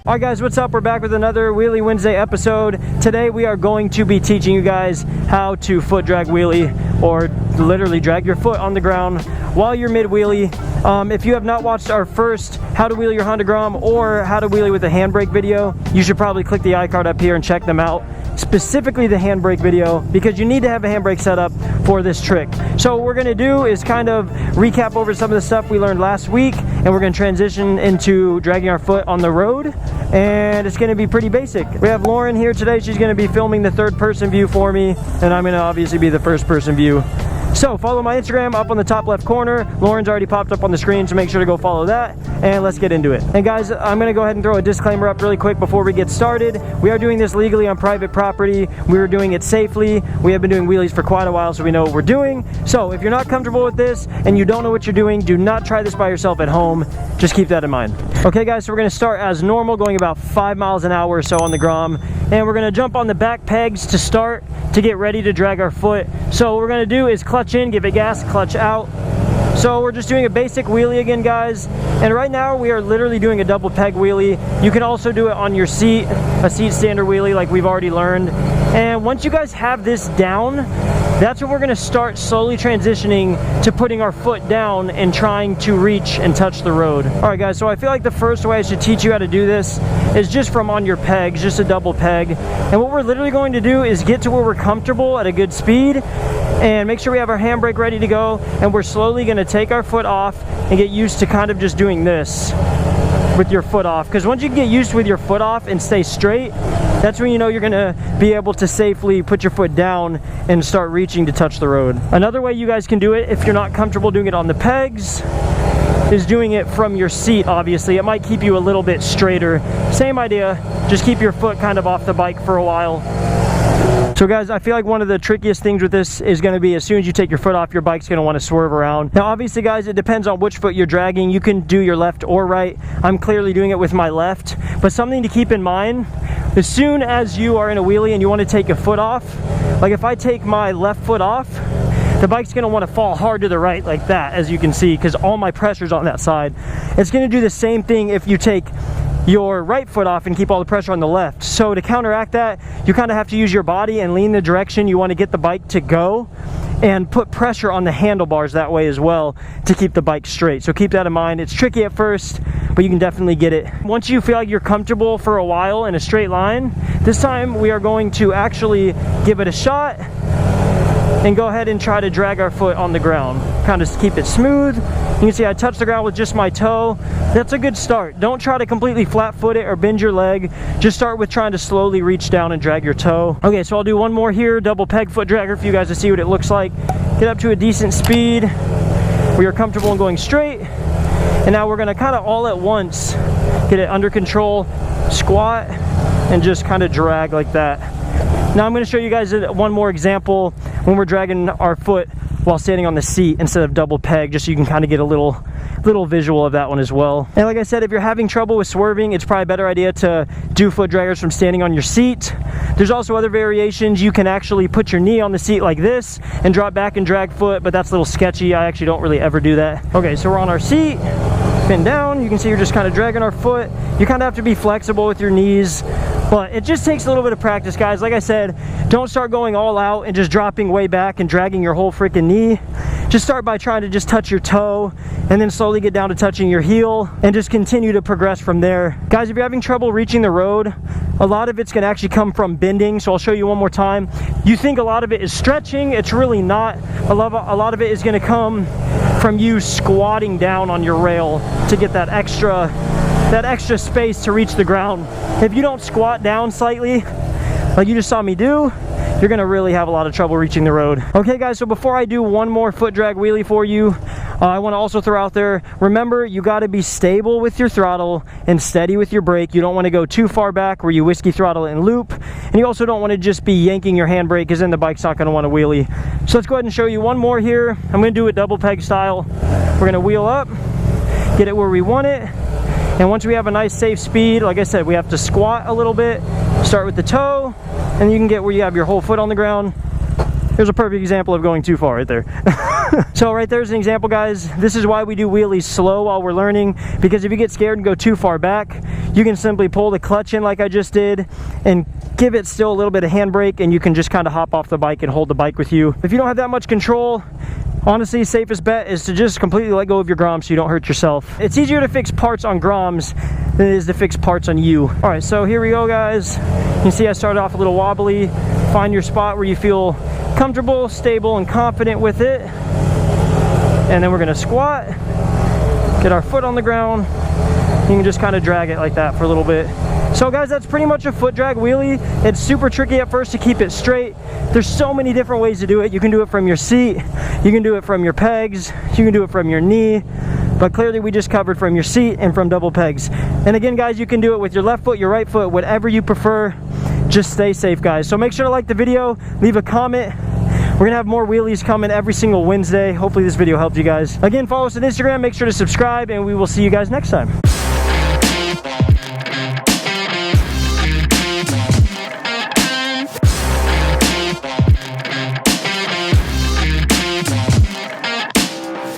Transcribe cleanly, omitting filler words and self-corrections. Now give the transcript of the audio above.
Alright guys, what's up? We're back with another Wheelie Wednesday episode. Today we are going to be teaching you guys how to foot drag wheelie, or literally drag your foot on the ground while you're mid-wheelie. If you have not watched our first how to wheelie your Honda Grom or how to wheelie with a handbrake video, you should probably click the iCard up here and check them out. Specifically the handbrake video, because you need to have a handbrake set up for this trick. So what we're going to do is kind of recap over some of the stuff we learned last week, and we're going to transition into dragging our foot on the road, and it's going to be pretty basic. We have Lauren here today. She's going to be filming the third person view for me, and I'm going to obviously be the first person view. So follow my Instagram up on the top left corner. Lauren's already popped up on the screen, so make sure to go follow that, and let's get into it. And guys, I'm going to go ahead and throw a disclaimer up really quick before we get started. We are doing this legally on private property. We are doing it safely. We have been doing wheelies for quite a while, so we know what we're doing. So if you're not comfortable with this and you don't know what you're doing, do not try this by yourself at home. Just keep that in mind. Okay guys, so we're going to start as normal, going about 5 miles an hour or so on the Grom, and we're going to jump on the back pegs to start to get ready to drag our foot. So what we're going to do is clutch in, give it gas, clutch out. So we're just doing a basic wheelie again, guys, and right now we are literally doing a double peg wheelie. You can also do it on your seat, a seat standard wheelie like we've already learned. And once you guys have this down, that's when we're going to start slowly transitioning to putting our foot down and trying to reach and touch the road. Alright guys, so I feel like the first way I should teach you how to do this is just from on your pegs, just a double peg. And what we're literally going to do is get to where we're comfortable at a good speed and make sure we have our handbrake ready to go, and we're slowly going to take our foot off and get used to kind of just doing this with your foot off, because once you get used with your foot off and stay straight, that's when you know you're gonna be able to safely put your foot down and start reaching to touch the road. Another way you guys can do it, if you're not comfortable doing it on the pegs, is doing it from your seat. Obviously it might keep you a little bit straighter. Same idea, just keep your foot kind of off the bike for a while. So guys, I feel like one of the trickiest things with this is going to be as soon as you take your foot off, your bike's going to want to swerve around. Now obviously guys, it depends on which foot you're dragging. You can do your left or right. I'm clearly doing it with my left, but something to keep in mind, as soon as you are in a wheelie and you want to take a foot off, like if I take my left foot off, the bike's going to want to fall hard to the right like that, as you can see, because all my pressure's on that side. It's going to do the same thing if you take your right foot off and keep all the pressure on the left. So to counteract that, you kind of have to use your body and lean the direction you want to get the bike to go, and put pressure on the handlebars that way as well to keep the bike straight. So keep that in mind. It's tricky at first, but you can definitely get it. Once you feel like you're comfortable for a while in a straight line, this time we are going to actually give it a shot and go ahead and try to drag our foot on the ground. Kind of keep it smooth. You can see I touched the ground with just my toe. That's a good start. Don't try to completely flat foot it or bend your leg. Just start with trying to slowly reach down and drag your toe. Okay, so I'll do one more here, double peg foot dragger for you guys to see what it looks like. Get up to a decent speed. We are comfortable in going straight. And now we're gonna kind of all at once get it under control, squat, and just kind of drag like that. Now I'm going to show you guys one more example when we're dragging our foot while standing on the seat instead of double peg, just so you can kind of get a little visual of that one as well. And like I said, if you're having trouble with swerving, it's probably a better idea to do foot draggers from standing on your seat. There's also other variations. You can actually put your knee on the seat like this and drop back and drag foot, but that's a little sketchy. I actually don't really ever do that. Okay, so we're on our seat, spin down. You can see you're just kind of dragging our foot. You kind of have to be flexible with your knees, but it just takes a little bit of practice, guys. Like I said, don't start going all out and just dropping way back and dragging your whole freaking knee. Just start by trying to just touch your toe and then slowly get down to touching your heel and just continue to progress from there. Guys, if you're having trouble reaching the road, a lot of it's going to actually come from bending. So I'll show you one more time. You think a lot of it is stretching. It's really not. A lot of it is going to come from you squatting down on your rail to get that extra space to reach the ground. If you don't squat down slightly, like you just saw me do, you're gonna really have a lot of trouble reaching the road. Okay guys, so before I do one more foot drag wheelie for you, I want to also throw out there, remember, you got to be stable with your throttle and steady with your brake. You don't want to go too far back where you whiskey throttle and loop, and you also don't want to just be yanking your handbrake, because then the bike's not going to want to wheelie. So let's go ahead and show you one more here. I'm going to do it double peg style. We're going to wheel up, get it where we want it, and once we have a nice safe speed, like I said, we have to squat a little bit, start with the toe, and you can get where you have your whole foot on the ground. Here's a perfect example of going too far right there. So right there's an example, guys. This is why we do wheelies slow while we're learning, because if you get scared and go too far back, you can simply pull the clutch in like I just did and give it still a little bit of handbrake, and you can just kind of hop off the bike and hold the bike with you. If you don't have that much control, honestly, safest bet is to just completely let go of your Grom so you don't hurt yourself. It's easier to fix parts on Groms than it is to fix parts on you. All right, so here we go, guys. You can see I started off a little wobbly. Find your spot where you feel comfortable, stable, and confident with it. And then we're gonna squat, get our foot on the ground. You can just kind of drag it like that for a little bit. So guys, that's pretty much a foot drag wheelie. It's super tricky at first to keep it straight. There's so many different ways to do it. You can do it from your seat, you can do it from your pegs, you can do it from your knee, but clearly we just covered from your seat and from double pegs. And again, guys, you can do it with your left foot, your right foot, whatever you prefer. Just stay safe, guys. So make sure to like the video, leave a comment. We're gonna have more wheelies coming every single Wednesday. Hopefully this video helped you guys. Again, follow us on Instagram, make sure to subscribe, and we will see you guys next time.